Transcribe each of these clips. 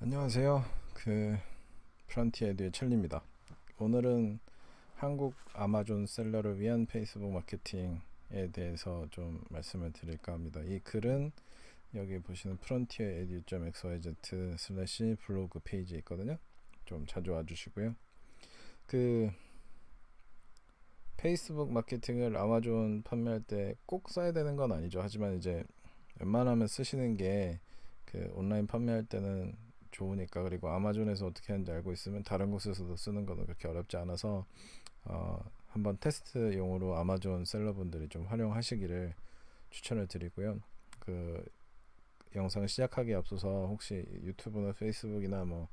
안녕하세요. 프런티에듀의 첼리입니다. 오늘은 한국 아마존 셀러를 위한 페이스북 마케팅에 대해서 좀 말씀을 드릴까 합니다. 이 글은 여기 보시는 frontieredu.xyz 블로그 페이지에 있거든요. 좀 자주 와주시고요. 페이스북 마케팅을 아마존 판매할 때 꼭 써야 되는 건 아니죠. 하지만 이제 웬만하면 쓰시는 게 온라인 판매할 때는 좋으니까, 그리고 아마존에서 어떻게 하는지 알고 있으면 다른 곳에서도 쓰는 거는 그렇게 어렵지 않아서 한번 테스트용으로 아마존 셀러분들이 좀 활용하시기를 추천을 드리고요. 영상 시작하기에 앞서서 혹시 유튜브나 페이스북이나 뭐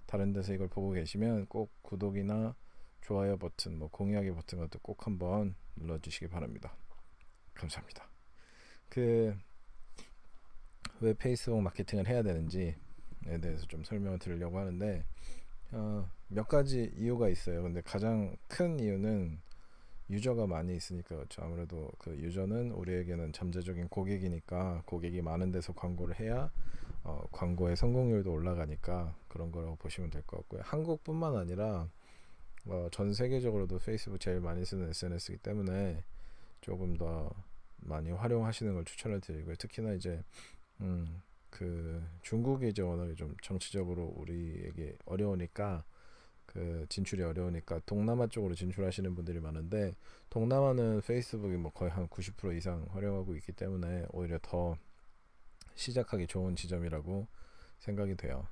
다른 데서 이걸 보고 계시면 꼭 구독이나 좋아요 버튼, 공유하기 버튼 것도 꼭 한번 눌러주시기 바랍니다. 감사합니다. 왜 페이스북 마케팅을 해야 되는지에 대해서 좀 설명을 드리려고 하는데, 몇 가지 이유가 있어요. 근데 가장 큰 이유는 유저가 많이 있으니까 그렇죠. 아무래도 유저는 우리에게는 잠재적인 고객이니까, 고객이 많은 데서 광고를 해야 광고의 성공률도 올라가니까 그런 거라고 보시면 될 것 같고요. 한국뿐만 아니라 전 세계적으로도 페이스북 제일 많이 쓰는 SNS이기 때문에 조금 더 많이 활용하시는 걸 추천을 드리고요. 특히나 이제 중국이 이제 워낙에 좀 정치적으로 우리에게 어려우니까, 진출이 어려우니까 동남아 쪽으로 진출하시는 분들이 많은데, 동남아는 페이스북이 거의 한 90% 이상 활용하고 있기 때문에 오히려 더 시작하기 좋은 지점이라고 생각이 돼요.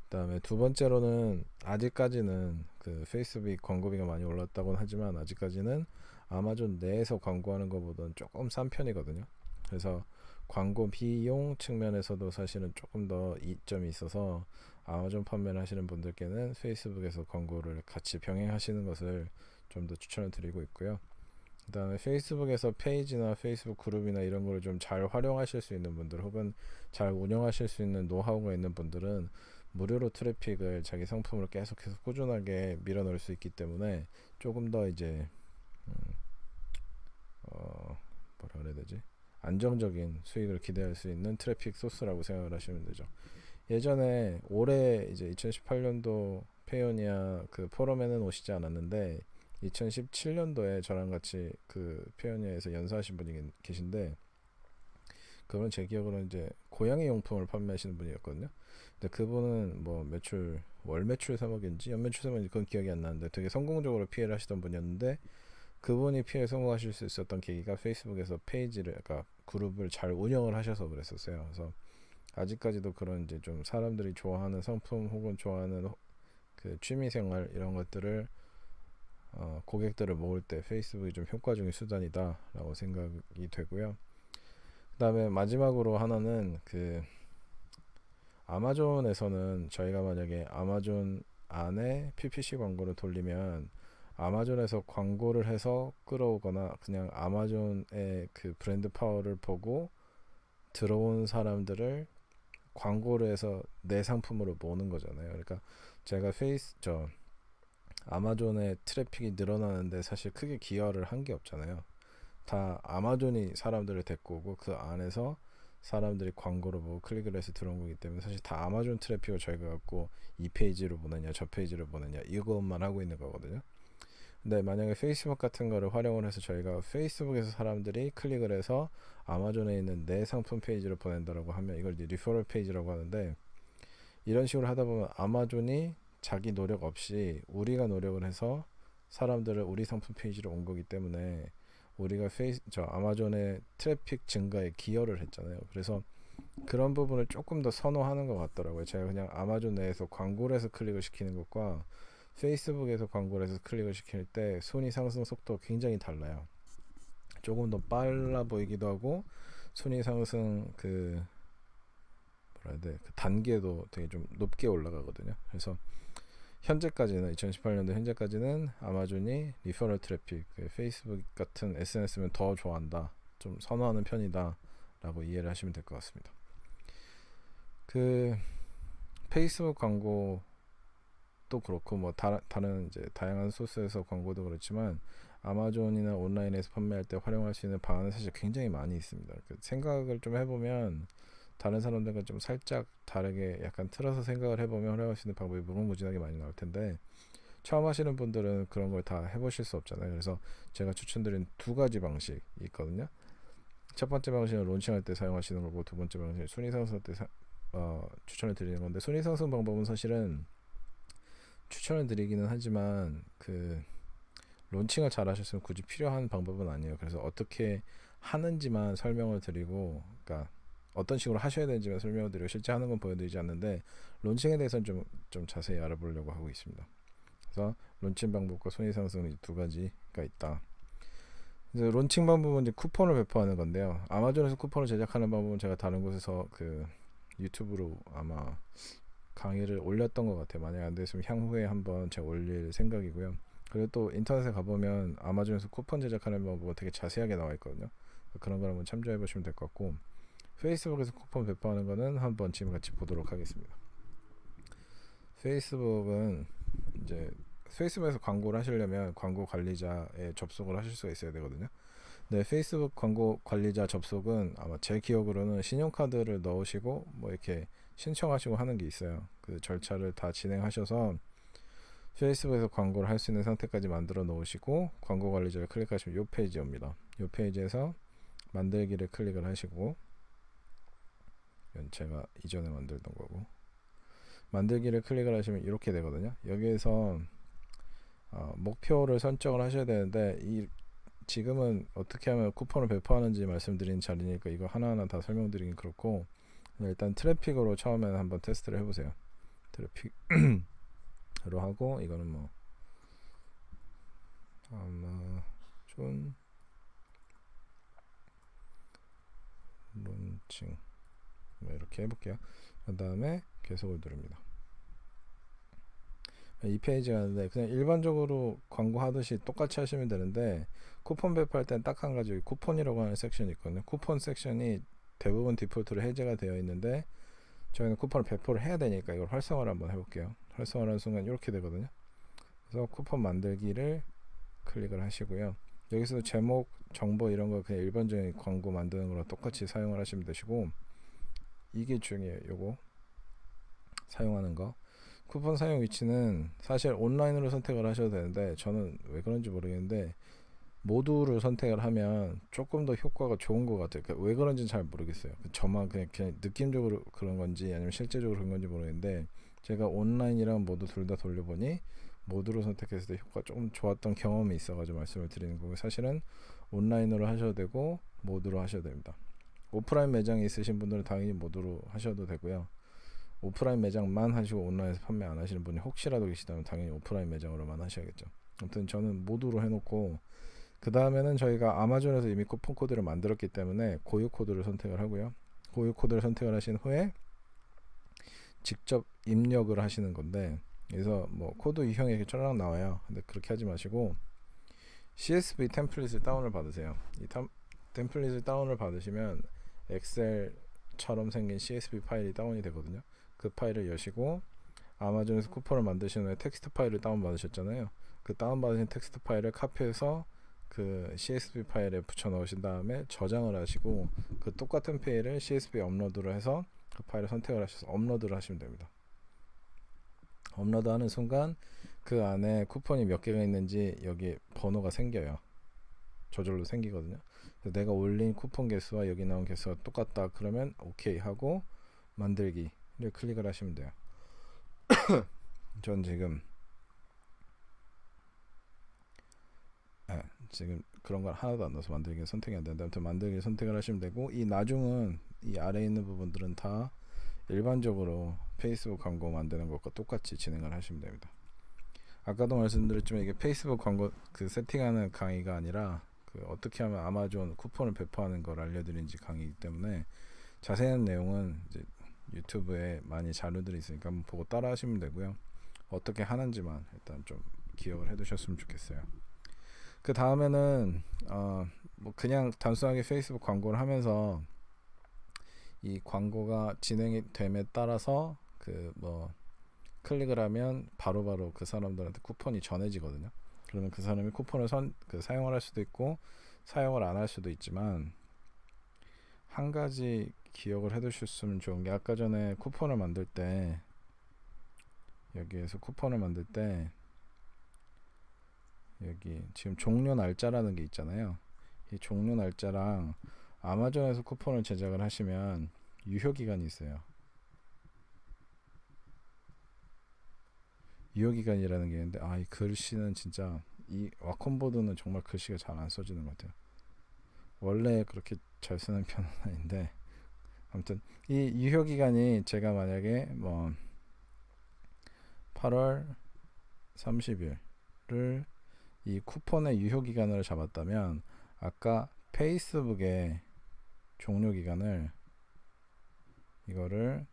그다음에 두 번째로는, 아직까지는 페이스북 광고비가 많이 올랐다고는 하지만 아직까지는 아마존 내에서 광고하는 것보다는 조금 싼 편이거든요. 그래서 광고 비용 측면에서도 사실은 조금 더 이점이 있어서 아마존 판매를 하시는 분들께는 페이스북에서 광고를 같이 병행하시는 것을 좀 더 추천을 드리고 있고요. 그 다음에 페이스북에서 페이지나 페이스북 그룹이나 이런 거를 좀 잘 활용하실 수 있는 분들, 혹은 잘 운영하실 수 있는 노하우가 있는 분들은 무료로 트래픽을 자기 상품으로 계속해서 꾸준하게 밀어넣을 수 있기 때문에 조금 더 이제 뭐라 그래야 되지? 안정적인 수익을 기대할 수 있는 트래픽 소스라고 생각을 하시면 되죠. 예전에 올해 이제 2018년도 페오니아 포럼에는 오시지 않았는데, 2017년도에 저랑 같이 페오니아에서 연사하신 분이 계신데, 그분은 제 기억으로는 이제 고양이 용품을 판매하시는 분이었거든요. 근데 그분은 월 매출 3억인지 연 매출 3억인지 그건 기억이 안 나는데 되게 성공적으로 PL 하시던 분이었는데, 그분이 PL 성공하실 수 있었던 계기가 페이스북에서 페이지를, 그러니까 그룹을 잘 운영을 하셔서 그랬었어요. 그래서 아직까지도 그런 이제 좀 사람들이 좋아하는 상품 혹은 좋아하는 취미생활 이런 것들을 고객들을 모을 때 페이스북이 좀 효과적인 수단이다라고 생각이 되고요. 그 다음에 마지막으로 하나는, 아마존에서는 저희가 만약에 아마존 안에 PPC 광고를 돌리면 아마존에서 광고를 해서 끌어오거나, 그냥 아마존의 브랜드 파워를 보고 들어온 사람들을 광고를 해서 내 상품으로 모으는 거잖아요. 그러니까 제가 아마존의 트래픽이 늘어나는데 사실 크게 기여를 한 게 없잖아요. 다 아마존이 사람들을 데리고 오고 그 안에서 사람들이 광고를 보고 클릭을 해서 들어온 거기 때문에, 사실 다 아마존 트래픽을 저희가 갖고 이 페이지로 보내냐 저 페이지로 보내냐 이것만 하고 있는 거거든요. 근데 만약에 페이스북 같은 거를 활용을 해서 저희가 페이스북에서 사람들이 클릭을 해서 아마존에 있는 내 상품 페이지로 보낸다라고 하면 이걸 이제 리퍼럴 페이지라고 하는데, 이런 식으로 하다 보면 아마존이 자기 노력 없이 우리가 노력을 해서 사람들을 우리 상품 페이지로 온 거기 때문에 우리가 아마존의 트래픽 증가에 기여를 했잖아요. 그래서 그런 부분을 조금 더 선호하는 것 같더라고요. 제가 그냥 아마존 내에서 광고를 해서 클릭을 시키는 것과 페이스북에서 광고를 해서 클릭을 시킬 때 순위 상승 속도가 굉장히 달라요. 조금 더 빨라 보이기도 하고, 순위 상승 단계도 되게 좀 높게 올라가거든요. 그래서 현재까지는 2018년도 현재까지는 아마존이 리퍼럴 트래픽, 페이스북 같은 SNS면 더 좋아한다, 좀 선호하는 편이다 라고 이해를 하시면 될 것 같습니다. 페이스북 광고도 그렇고 다른 이제 다양한 소스에서 광고도 그렇지만, 아마존이나 온라인에서 판매할 때 활용할 수 있는 방안은 사실 굉장히 많이 있습니다. 생각을 좀 해보면 다른 사람들과 좀 살짝 다르게 약간 틀어서 생각을 해보면 활용할 수 있는 방법이 무궁무진하게 많이 나올 텐데, 처음 하시는 분들은 그런 걸 다 해보실 수 없잖아요. 그래서 제가 추천드린 두 가지 방식이 있거든요. 첫 번째 방식은 론칭할 때 사용하시는 거고, 두 번째 방식은 순위 상승 때 추천을 드리는 건데, 순위 상승 방법은 사실은 추천을 드리기는 하지만 그 론칭을 잘 하셨으면 굳이 필요한 방법은 아니에요. 그래서 어떻게 하는지만 설명을 드리고, 그러니까 어떤 식으로 하셔야 되는지만 설명을 드리고 실제 하는 건 보여드리지 않는데, 론칭에 대해서는 좀 자세히 알아보려고 하고 있습니다. 그래서 론칭 방법과 손익 상승 두 가지가 있다. 이제 론칭 방법은 이제 쿠폰을 배포하는 건데요. 아마존에서 쿠폰을 제작하는 방법은 제가 다른 곳에서 그 유튜브로 아마 강의를 올렸던 것 같아요. 만약 안 됐으면 향후에 한번 제가 올릴 생각이고요. 그리고 또 인터넷에 가보면 아마존에서 쿠폰 제작하는 방법이 되게 자세하게 나와 있거든요. 그런 걸 한번 참조해 보시면 될 것 같고, 페이스북에서 쿠폰 배포하는 거는 한번 지금 같이 보도록 하겠습니다. 페이스북은 이제 페이스북에서 광고를 하시려면 광고 관리자에 접속을 하실 수가 있어야 되거든요. 네, 페이스북 광고 관리자 접속은 아마 제 기억으로는 신용카드를 넣으시고 뭐 이렇게 신청하시고 하는 게 있어요. 그 절차를 다 진행하셔서 페이스북에서 광고를 할 수 있는 상태까지 만들어 놓으시고, 광고 관리자를 클릭하시면 이 페이지 옵니다. 이 페이지에서 만들기를 클릭을 하시고, 이건 제가 이전에 만들던 거고, 만들기를 클릭을 하시면 이렇게 되거든요. 여기에서 목표를 설정을 하셔야 되는데, 지금은 어떻게 하면 쿠폰을 배포하는지 말씀드리는 자리니까 이거 하나하나 다 설명드리긴 그렇고, 일단 트래픽으로 처음에는 한번 테스트를 해보세요. 트래픽으로 하고, 이거는 뭐 아마존 론칭 이렇게 해볼게요. 그 다음에 계속을 누릅니다. 이 페이지가 있는데 그냥 일반적으로 광고하듯이 똑같이 하시면 되는데, 쿠폰 배포할 때는 딱 한 가지 쿠폰이라고 하는 섹션이 있거든요. 쿠폰 섹션이 대부분 디폴트로 해제가 되어 있는데, 저희는 쿠폰을 배포를 해야 되니까 이걸 활성화를 한번 해볼게요. 활성화하는 순간 이렇게 되거든요. 그래서 쿠폰 만들기를 클릭을 하시고요. 여기서 제목, 정보 이런 거 그냥 일반적인 광고 만드는 거랑 똑같이 사용을 하시면 되시고, 이게 중요해요. 요거 사용하는 거. 쿠폰 사용 위치는 사실 온라인으로 선택을 하셔도 되는데, 저는 왜 그런지 모르겠는데 모두를 선택을 하면 조금 더 효과가 좋은 것 같아요. 그러니까 왜 그런지는 잘 모르겠어요. 저만 그냥 느낌적으로 그런 건지 아니면 실제적으로 그런 건지 모르겠는데, 제가 온라인이랑 모두 둘 다 돌려보니 모두로 선택했을 때 효과가 조금 좋았던 경험이 있어가지고 말씀을 드리는 거고, 사실은 온라인으로 하셔도 되고 모두로 하셔도 됩니다. 오프라인 매장이 있으신 분들은 당연히 모두로 하셔도 되고요. 오프라인 매장만 하시고 온라인에서 판매 안 하시는 분이 혹시라도 계시다면 당연히 오프라인 매장으로만 하셔야겠죠. 아무튼 저는 모두로 해놓고, 그 다음에는 저희가 아마존에서 이미 쿠폰 코드를 만들었기 때문에 고유 코드를 선택을 하고요. 고유 코드를 선택을 하신 후에 직접 입력을 하시는 건데, 그래서 뭐 코드 유형이 이렇게 쫙 나와요. 근데 그렇게 하지 마시고 CSV 템플릿을 다운을 받으세요. 이 템플릿을 다운을 받으시면 엑셀처럼 생긴 CSV 파일이 다운이 되거든요. 그 파일을 여시고, 아마존에서 쿠폰을 만드신 후에 텍스트 파일을 다운 받으셨잖아요. 그 다운 받으신 텍스트 파일을 카피해서 그 CSV 파일에 붙여 넣으신 다음에 저장을 하시고, 그 똑같은 페일을 CSV 업로드를 해서 그 파일을 선택을 하셔서 업로드를 하시면 됩니다. 업로드하는 순간 그 안에 쿠폰이 몇 개가 있는지 여기 번호가 생겨요. 저절로 생기거든요. 그래서 내가 올린 쿠폰 개수와 여기 나온 개수가 똑같다 그러면 오케이 하고 만들기를 클릭을 하시면 돼요. 전 지금 그런 걸 하나도 안 넣어서 만들기 선택이 안 되는데, 아무튼 만들기 선택을 하시면 되고, 이 나중은 이 아래에 있는 부분들은 다 일반적으로 페이스북 광고 만드는 것과 똑같이 진행을 하시면 됩니다. 아까도 말씀드렸지만 이게 페이스북 광고 그 세팅하는 강의가 아니라 그 어떻게 하면 아마존 쿠폰을 배포하는 걸 알려드린지 강의이기 때문에, 자세한 내용은 이제 유튜브에 많이 자료들이 있으니까 한번 보고 따라 하시면 되고요. 어떻게 하는지만 일단 좀 기억을 해 두셨으면 좋겠어요. 그 다음에는 뭐 그냥 단순하게 페이스북 광고를 하면서 이 광고가 진행이 됨에 따라서 그 뭐 클릭을 하면 바로바로 그 사람들한테 쿠폰이 전해지거든요. 그러면 그 사람이 쿠폰을 사용을 할 수도 있고 사용을 안 할 수도 있지만, 한 가지 기억을 해두셨으면 좋은 게, 아까 전에 쿠폰을 만들 때, 여기에서 쿠폰을 만들 때 여기 지금 종료 날짜라는 게 있잖아요. 이 종료 날짜랑 아마존에서 쿠폰을 제작을 하시면 유효 기간이 있어요. 유효 기간이라는 게 있는데, 이 글씨는 진짜, 이 와콤보드는 정말 글씨가 잘 안 써지는 것 같아요. 원래 그렇게 잘 쓰는 편은 아닌데, 아무튼 이 유효 기간이, 제가 만약에 뭐 8월 30일을 이 쿠폰의 유효 기간으로 잡았다면, 아까 페이스북의 종료 기간을, 이거를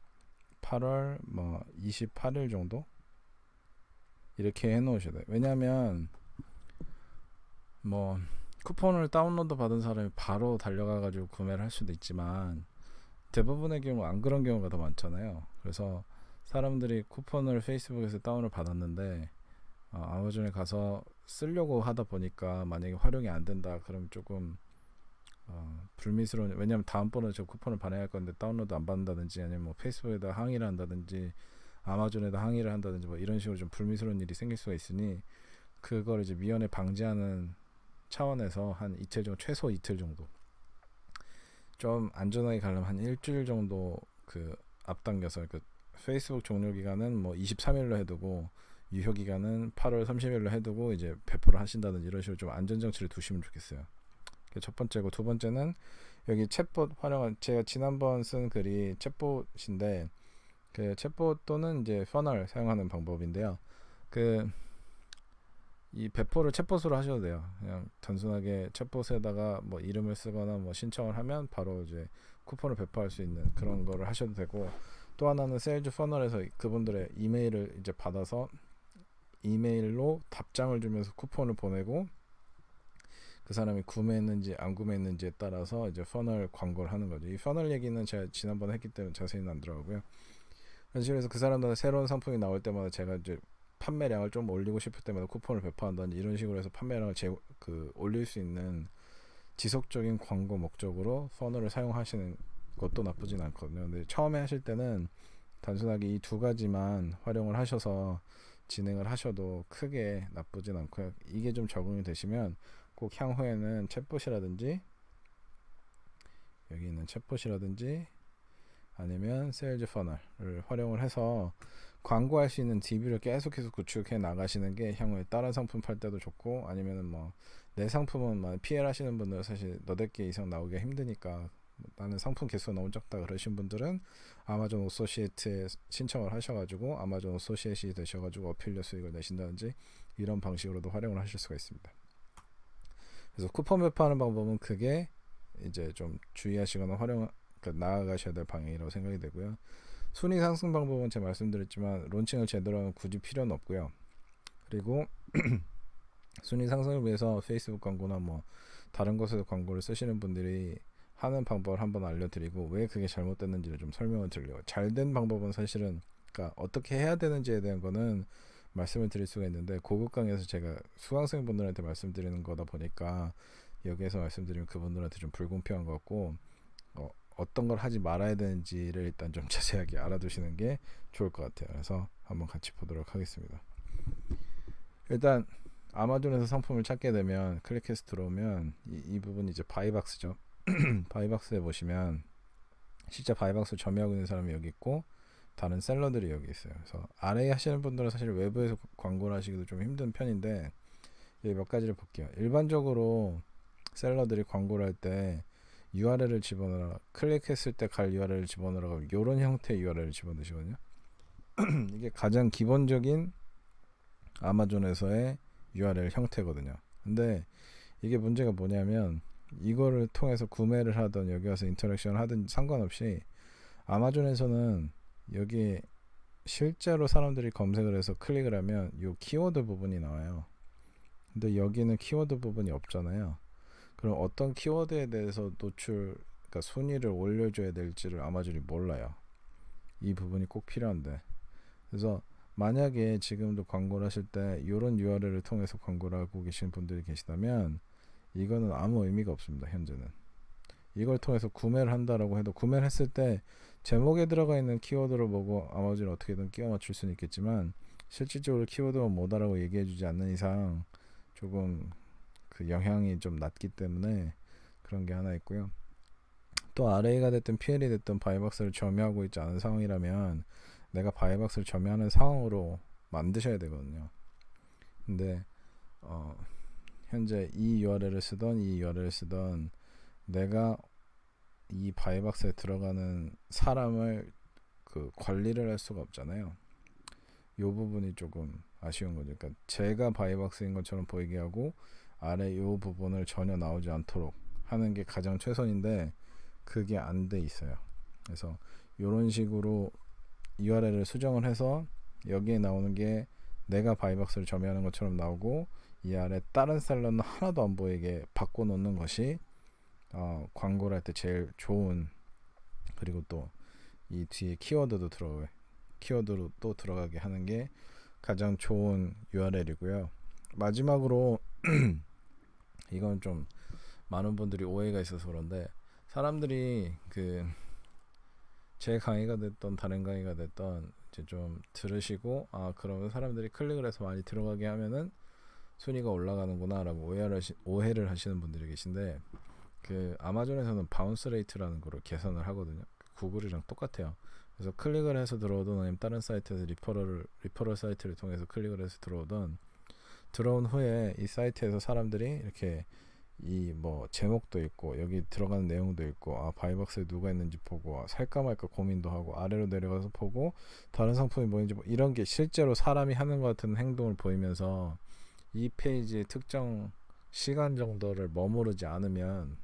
8월 뭐 28일 정도 이렇게 해 놓으셔야 돼요. 왜냐면 뭐 쿠폰을 다운로드 받은 사람이 바로 달려가 가지고 구매를 할 수도 있지만, 대부분의 경우 안 그런 경우가 더 많잖아요. 그래서 사람들이 쿠폰을 페이스북에서 다운을 받았는데 아마존에 가서 쓰려고 하다 보니까, 만약에 활용이 안 된다 그러면 조금 불미스러운, 왜냐면 다음번에 저 쿠폰을 반영할 건데 다운로드 안 받는다든지, 아니면 뭐 페이스북에다 항의를 한다든지 아마존에다 항의를 한다든지, 뭐 이런 식으로 좀 불미스러운 일이 생길 수가 있으니, 그걸 이제 미연에 방지하는 차원에서 한 이틀 정도, 최소 이틀 정도, 좀 안전하게 가려면 한 일주일 정도 그 앞당겨서, 그 페이스북 종료 기간은 뭐 23일로 해두고 유효 기간은 8월 30일로 해두고 이제 배포를 하신다든지, 이런 식으로 좀 안전장치를 두시면 좋겠어요. 그게 첫 번째고, 두 번째는 여기 챗봇 활용한, 제가 지난번 쓴 글이 챗봇인데, 그 챗봇 또는 이제 퍼널 사용하는 방법인데요. 그 이 배포를 챗봇으로 하셔도 돼요. 그냥 단순하게 챗봇에다가 뭐 이름을 쓰거나 뭐 신청을 하면 바로 이제 쿠폰을 배포할 수 있는 그런 거를 하셔도 되고, 또 하나는 세일즈 퍼널에서 그분들의 이메일을 이제 받아서 이메일로 답장을 주면서 쿠폰을 보내고, 그 사람이 구매했는지 안 구매했는지에 따라서 이제 퍼널 광고를 하는 거죠. 이 퍼널 얘기는 제가 지난번에 했기 때문에 자세히는 안 들어가고요. 그래서 그 사람들은 새로운 상품이 나올 때마다 제가 이제 판매량을 좀 올리고 싶을 때마다 쿠폰을 배포한다든지, 이런 식으로 해서 판매량을 올릴 수 있는 지속적인 광고 목적으로 퍼널을 사용하시는 것도 나쁘진 않거든요. 근데 처음에 하실 때는 단순하게 이 두 가지만 활용을 하셔서 진행을 하셔도 크게 나쁘진 않고요. 이게 좀 적응이 되시면 꼭 향후에는 챗봇이라든지, 여기 있는 챗봇이라든지 아니면 세일즈 퍼널을 활용을 해서 광고할 수 있는 DB를 계속해서 구축해 나가시는 게 향후에 다른 상품 팔 때도 좋고, 아니면은 뭐 내 상품은 PL 하시는 분들은 사실 너댓 개 이상 나오기가 힘드니까, 나는 상품 개수가 너무 적다 그러신 분들은 아마존 오소시에이트에 신청을 하셔가지고 아마존 오소시에이트이 되셔가지고 어필리어 수익을 내신다든지, 이런 방식으로도 활용을 하실 수가 있습니다. 그래서 쿠폰 배포하는 방법은 그게 이제 좀 주의하시거나 나아가셔야 될 방향이라고 생각이 되고요. 순위 상승 방법은 제가 말씀드렸지만 론칭을 제대로 하면 굳이 필요는 없고요. 그리고 순위 상승을 위해서 페이스북 광고나 뭐 다른 곳에서 광고를 쓰시는 분들이 하는 방법을 한번 알려드리고, 왜 그게 잘못됐는지를 좀 설명을 드리려고. 잘된 방법은 사실은, 그러니까 어떻게 해야 되는지에 대한 거는 말씀을 드릴 수가 있는데, 고급 강의에서 제가 수강생분들한테 말씀드리는 거다 보니까 여기에서 말씀드리면 그분들한테 좀 불공평한 것 같고, 어떤 걸 하지 말아야 되는지를 일단 좀 자세하게 알아두시는 게 좋을 것 같아요. 그래서 한번 같이 보도록 하겠습니다. 일단 아마존에서 상품을 찾게 되면, 클릭해서 들어오면 이 부분이 이제 바이박스죠. 바이박스에 보시면 실제 바이박스 점유하고 있는 사람이 여기 있고, 다른 셀러들이 여기 있어요. 그래서 RA 하시는 분들은 사실 외부에서 광고를 하시기도 좀 힘든 편인데, 여기 몇 가지를 볼게요. 일반적으로 셀러들이 광고를 할 때 URL을 집어넣으라, 클릭했을 때 갈 URL을 집어넣으라고 이런 형태의 URL을 집어넣으시거든요. 이게 가장 기본적인 아마존에서의 URL 형태거든요. 근데 이게 문제가 뭐냐면, 이거를 통해서 구매를 하든 여기 와서 인터랙션을 하든 상관없이 아마존에서는 여기 실제로 사람들이 검색을 해서 클릭을 하면 이 키워드 부분이 나와요. 근데 여기는 키워드 부분이 없잖아요. 그럼 어떤 키워드에 대해서 그러니까 순위를 올려줘야 될지를 아마존이 몰라요. 이 부분이 꼭 필요한데, 그래서 만약에 지금도 광고를 하실 때 이런 URL을 통해서 광고를 하고 계신 분들이 계시다면, 이거는 아무 의미가 없습니다. 현재는 이걸 통해서 구매를 한다라고 해도 구매를 했을 때 제목에 들어가 있는 키워드를 보고 아마존에 어떻게든 끼워 맞출 수는 있겠지만 실질적으로 키워드만 뭐다라고 얘기해주지 않는 이상 조금 그 영향이 좀 낮기 때문에 그런 게 하나 있고요. 또 RA가 됐든 PL이 됐든 바이박스를 점유하고 있지 않은 상황이라면 내가 바이박스를 점유하는 상황으로 만드셔야 되거든요. 근데 현재 이 URL을 쓰던 이 URL을 쓰던 내가 이 바이박스에 들어가는 사람을 그 관리를 할 수가 없잖아요. 이 부분이 조금 아쉬운 거죠. 그러니까 제가 바이박스인 것처럼 보이게 하고 아래 이 부분을 전혀 나오지 않도록 하는 게 가장 최선인데 그게 안 돼 있어요. 그래서 이런 식으로 URL을 수정을 해서 여기에 나오는 게 내가 바이박스를 점유하는 것처럼 나오고 이 아래 다른 셀러는 하나도 안 보이게 바꿔놓는 것이 광고를 할 때 제일 좋은, 그리고 또 이 뒤에 키워드로 또 들어가게 하는 게 가장 좋은 URL이고요. 마지막으로 이건 좀 많은 분들이 오해가 있어서 그런데 사람들이 그 제 강의가 됐던 다른 강의가 됐던 이제 좀 들으시고 그러면 사람들이 클릭을 해서 많이 들어가게 하면은 순위가 올라가는구나 라고 오해를 하시는 분들이 계신데 그 아마존에서는 바운스 레이트라는 거를 계산을 하거든요. 구글이랑 똑같아요. 그래서 클릭을 해서 들어오든 아니면 다른 사이트에서 리퍼럴 사이트를 통해서 클릭을 해서 들어온 후에 이 사이트에서 사람들이 이렇게 이 뭐 제목도 있고 여기 들어가는 내용도 있고 바이박스에 누가 있는지 보고 살까 말까 고민도 하고 아래로 내려가서 보고 다른 상품이 뭐인지 이런 게 실제로 사람이 하는 것 같은 행동을 보이면서 이 페이지의 특정 시간 정도를 머무르지 않으면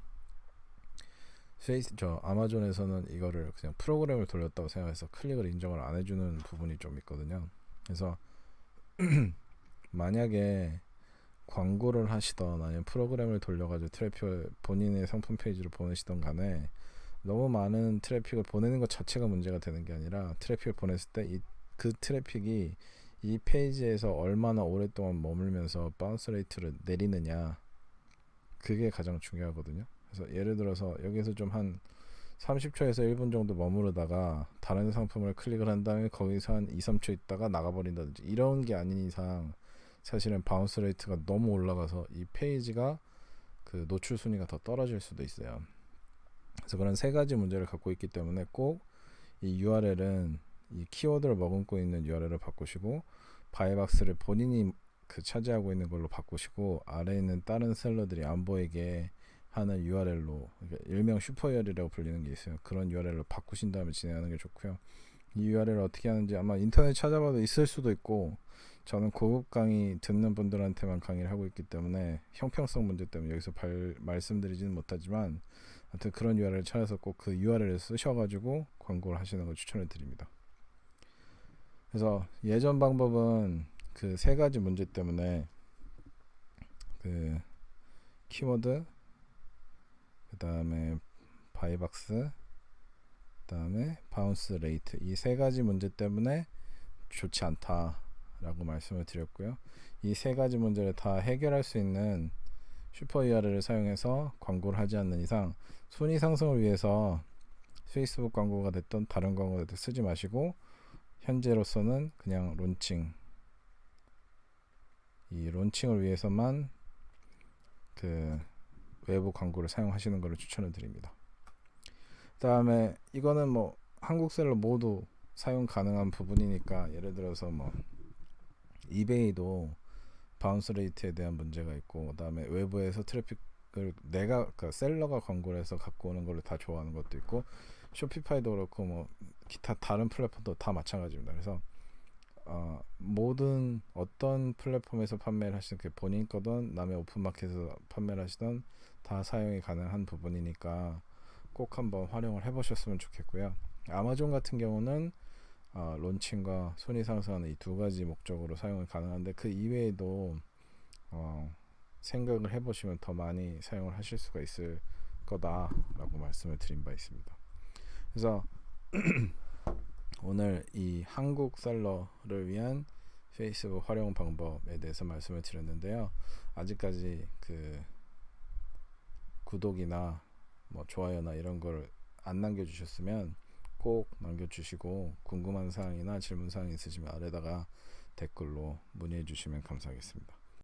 아마존에서는 이거를 그냥 프로그램을 돌렸다고 생각해서 클릭을 인정을 안 해주는 부분이 좀 있거든요. 그래서 만약에 광고를 하시던 아니면 프로그램을 돌려가지고 트래픽을 본인의 상품 페이지로 보내시던 간에 너무 많은 트래픽을 보내는 것 자체가 문제가 되는 게 아니라 트래픽을 보냈을 때 그 트래픽이 이 페이지에서 얼마나 오랫동안 머물면서 바운스 레이트를 내리느냐, 그게 가장 중요하거든요. 그래서 예를 들어서 여기서 좀 한 30초에서 1분 정도 머무르다가 다른 상품을 클릭을 한 다음에 거기서 한 2, 3초 있다가 나가버린다든지 이런 게 아닌 이상 사실은 바운스 레이트가 너무 올라가서 이 페이지가 그 노출 순위가 더 떨어질 수도 있어요. 그래서 그런 세 가지 문제를 갖고 있기 때문에 꼭 이 URL은 이 키워드를 머금고 있는 URL을 바꾸시고 바이박스를 본인이 그 차지하고 있는 걸로 바꾸시고 아래에 있는 다른 셀러들이 안 보이게 하는 URL로, 그러니까 일명 슈퍼 URL이라고 불리는 게 있어요. 그런 URL로 바꾸신 다음에 진행하는 게 좋고요. 이 URL을 어떻게 하는지 아마 인터넷 찾아봐도 있을 수도 있고 저는 고급 강의 듣는 분들한테만 강의를 하고 있기 때문에 형평성 문제 때문에 여기서 말씀드리지는 못하지만 하여튼 그런 URL을 찾아서 꼭 그 URL을 쓰셔가지고 광고를 하시는 걸 추천을 드립니다. 그래서 예전 방법은 그 세 가지 문제 때문에 그 키워드, 그 다음에 바이박스, 그 다음에 바운스 레이트, 이 세 가지 문제 때문에 좋지 않다라고 말씀을 드렸고요. 이 세 가지 문제를 다 해결할 수 있는 슈퍼 URL을 사용해서 광고를 하지 않는 이상 순위 상승을 위해서 페이스북 광고가 됐던 다른 광고가 됐든 쓰지 마시고 현재로서는 그냥 론칭을 위해서만 그 외부 광고를 사용하시는 것을 추천을 드립니다. 그 다음에 이거는 뭐 한국 셀러 모두 사용 가능한 부분이니까 예를 들어서 뭐 이베이도 바운스 레이트에 대한 문제가 있고 그 다음에 외부에서 트래픽을 내가 그 셀러가 광고를 해서 갖고 오는 걸 다 좋아하는 것도 있고 쇼피파이도 그렇고 뭐 기타 다른 플랫폼도 다 마찬가지입니다. 그래서 모든 어떤 플랫폼에서 판매를 하시든 그 본인 거든 남의 오픈마켓에서 판매를 하시든 다 사용이 가능한 부분이니까 꼭 한번 활용을 해보셨으면 좋겠고요. 아마존 같은 경우는 론칭과 순위 상승하는 이 두 가지 목적으로 사용이 가능한데 그 이외에도 생각을 해보시면 더 많이 사용을 하실 수가 있을 거다라고 말씀을 드린 바 있습니다. 그래서 오늘 이 한국 셀러를 위한 페이스북 활용 방법에 대해서 말씀을 드렸는데요. 아직까지 그 구독이나 뭐 좋아요나 이런 걸 안 남겨주셨으면 꼭 남겨주시고, 궁금한 사항이나 질문 사항이 있으시면 아래다가 댓글로 문의해 주시면 감사하겠습니다.